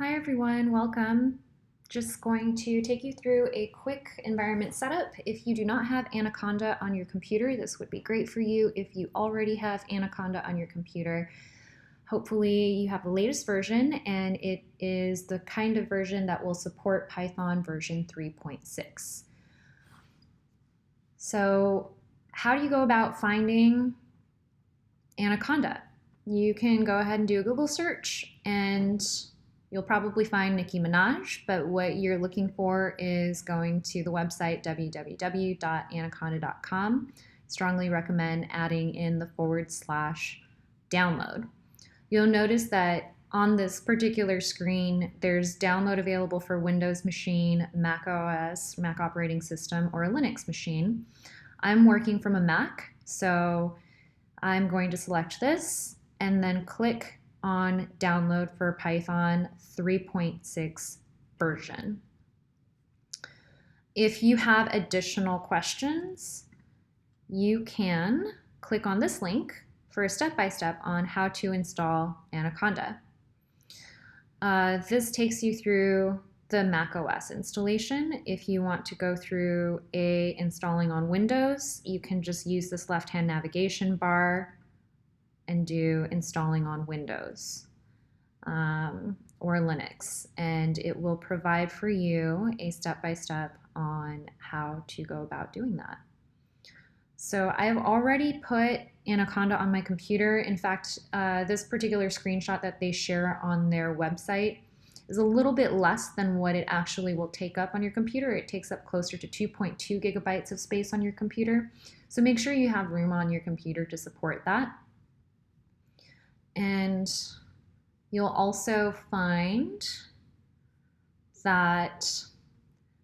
Hi everyone, welcome. Just going to take you through a quick environment setup. If you do not have Anaconda on your computer, this would be great for you. If you already have Anaconda on your computer, hopefully you have the latest version and it is the kind of version that will support Python version 3.6. So how do you go about finding Anaconda? You can go ahead and do a Google search and you'll probably find Nicki Minaj, but what you're looking for is going to the website www.anaconda.com. Strongly recommend adding in the /download. You'll notice that on this particular screen, there's download available for Windows machine, Mac OS, Mac operating system, or a Linux machine. I'm working from a Mac, so I'm going to select this and then click on download for Python 3.6 version. If you have additional questions, you can click on this link for a step-by-step on how to install Anaconda. This takes you through the Mac OS installation. If you want to go through installing on Windows, you can just use this left-hand navigation bar and do installing on Windows or Linux, and it will provide for you a step-by-step on how to go about doing that. So I've already put Anaconda on my computer. In fact, this particular screenshot that they share on their website is a little bit less than what it actually will take up on your computer. It takes up closer to 2.2 gigabytes of space on your computer. So make sure you have room on your computer to support that. And you'll also find that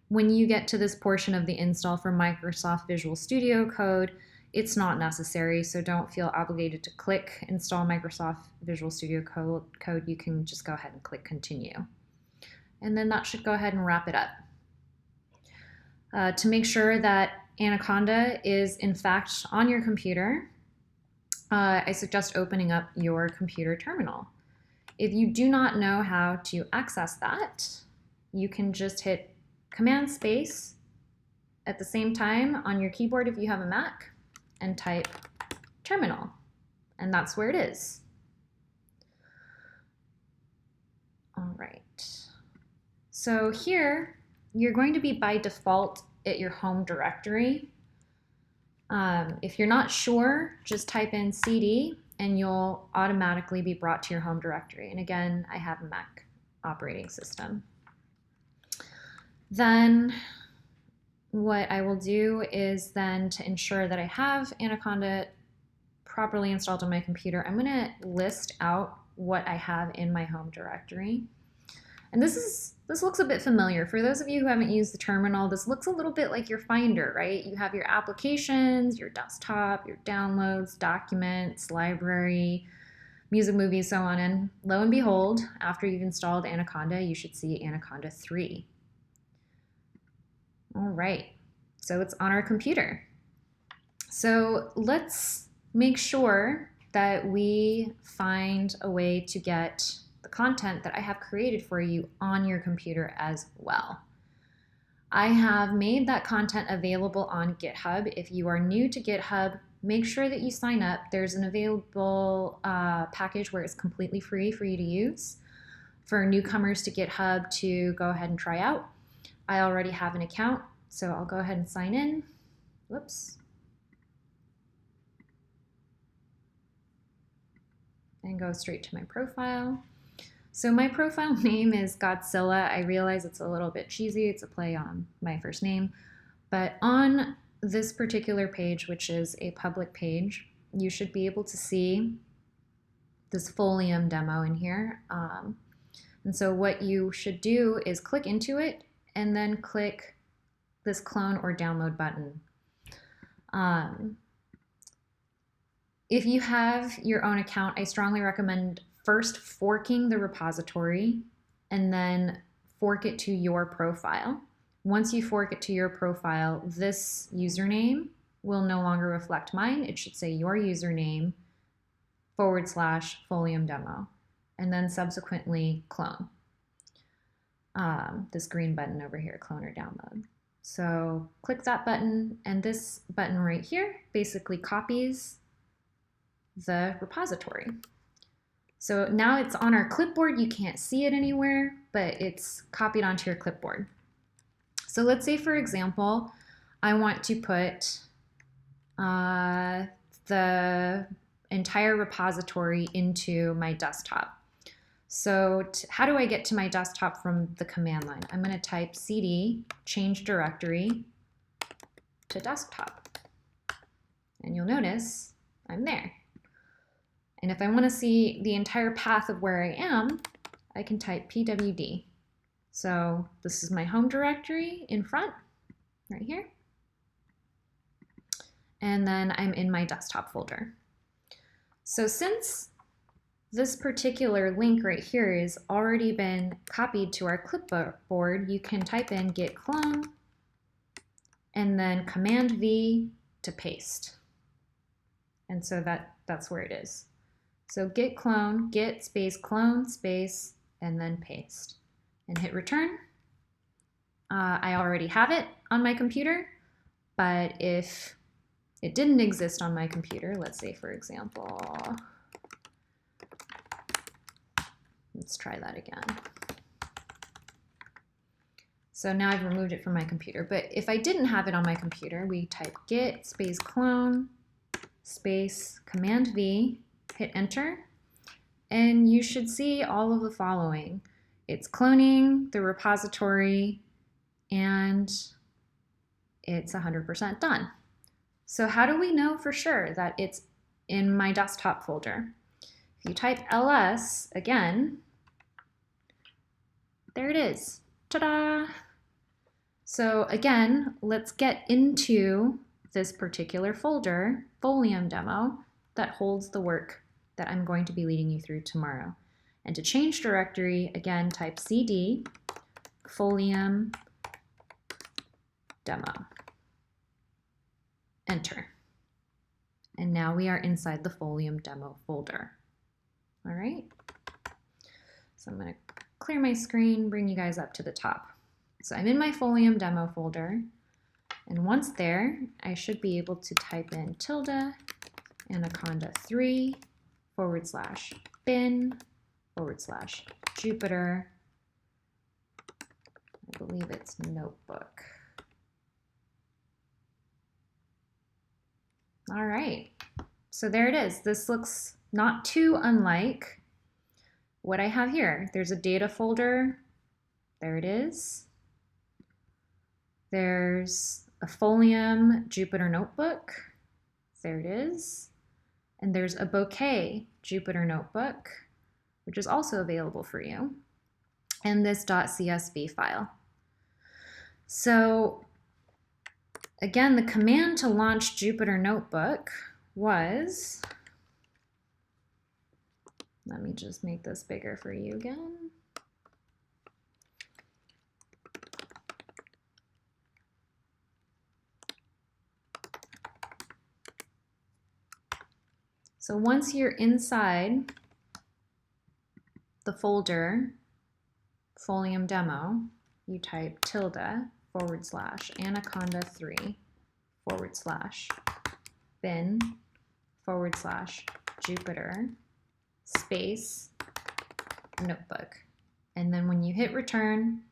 when you get to this portion of the install for Microsoft Visual Studio Code, it's not necessary, so don't feel obligated to click install Microsoft Visual Studio Code. You can just go ahead and click continue. And then that should go ahead and wrap it up. To make sure that Anaconda is in fact on your computer, I suggest opening up your computer terminal. If you do not know how to access that, you can just hit Command Space at the same time on your keyboard if you have a Mac and type terminal, and that's where it is. All right. So here, you're going to be by default at your home directory. If you're not sure, just type in CD and you'll automatically be brought to your home directory. And again, I have a Mac operating system. Then what I will do is then to ensure that I have Anaconda properly installed on my computer, I'm gonna list out what I have in my home directory. And this looks a bit familiar. For those of you who haven't used the terminal, this looks a little bit like your Finder, right? You have your applications, your desktop, your downloads, documents, library, music, movies, so on. And lo and behold, after you've installed Anaconda, you should see Anaconda 3. All right, so it's on our computer. So let's make sure that we find a way to get the content that I have created for you on your computer as well. I have made that content available on GitHub. If you are new to GitHub, make sure that you sign up. There's an available package where it's completely free for you to use for newcomers to GitHub to go ahead and try out. I already have an account, so I'll go ahead and sign in. Whoops. And go straight to my profile. So my profile name is Godzilla. I realize it's a little bit cheesy. It's a play on my first name. But on this particular page, which is a public page, you should be able to see this Folium demo in here. And so what you should do is click into it and then click this clone or download button. If you have your own account, I strongly recommend first forking the repository and then fork it to your profile. Once you fork it to your profile, this username will no longer reflect mine. It should say your username /Folium demo, and then subsequently clone. this green button over here, clone or download. So click that button, and this button right here basically copies the repository. So now it's on our clipboard. You can't see it anywhere, but it's copied onto your clipboard. So let's say, for example, I want to put the entire repository into my desktop. So how do I get to my desktop from the command line? I'm going to type cd change directory to desktop. And you'll notice I'm there. And if I want to see the entire path of where I am, I can type pwd. So this is my home directory in front, right here. And then I'm in my desktop folder. So since this particular link right here has already been copied to our clipboard, you can type in git clone and then command V to paste. And so that's where it is. So git clone, git space clone space, and then paste. And hit return. I already have it on my computer, but if it didn't exist on my computer, let's say, for example, let's try that again. So now I've removed it from my computer, but if I didn't have it on my computer, we type git space clone space command V, hit enter, and you should see all of the following. It's cloning the repository, and it's 100% done. So how do we know for sure that it's in my desktop folder? If you type ls again, there it is. Ta-da! So again, let's get into this particular folder, Folium demo, that holds the work that I'm going to be leading you through tomorrow. And to change directory, again, type cd Folium demo. Enter. And now we are inside the Folium demo folder. All right. So I'm going to clear my screen, bring you guys up to the top. So I'm in my Folium demo folder. And once there, I should be able to type in tilde anaconda 3 / bin / Jupyter. I believe it's notebook. All right, so there it is. This looks not too unlike what I have here. There's a data folder. There it is. There's a Folium Jupyter notebook. There it is. And there's a bouquet Jupyter notebook, which is also available for you, and this .csv file. So again, the command to launch Jupyter Notebook was, let me just make this bigger for you again. So once you're inside the folder Folium demo, you type tilde / anaconda 3 / bin / Jupyter space notebook. And then when you hit return,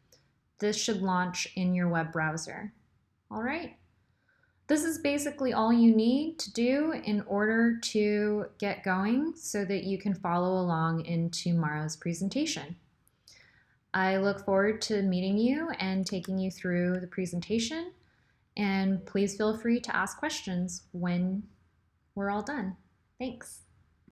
this should launch in your web browser. All right. This is basically all you need to do in order to get going so that you can follow along in tomorrow's presentation. I look forward to meeting you and taking you through the presentation, and please feel free to ask questions when we're all done. Thanks.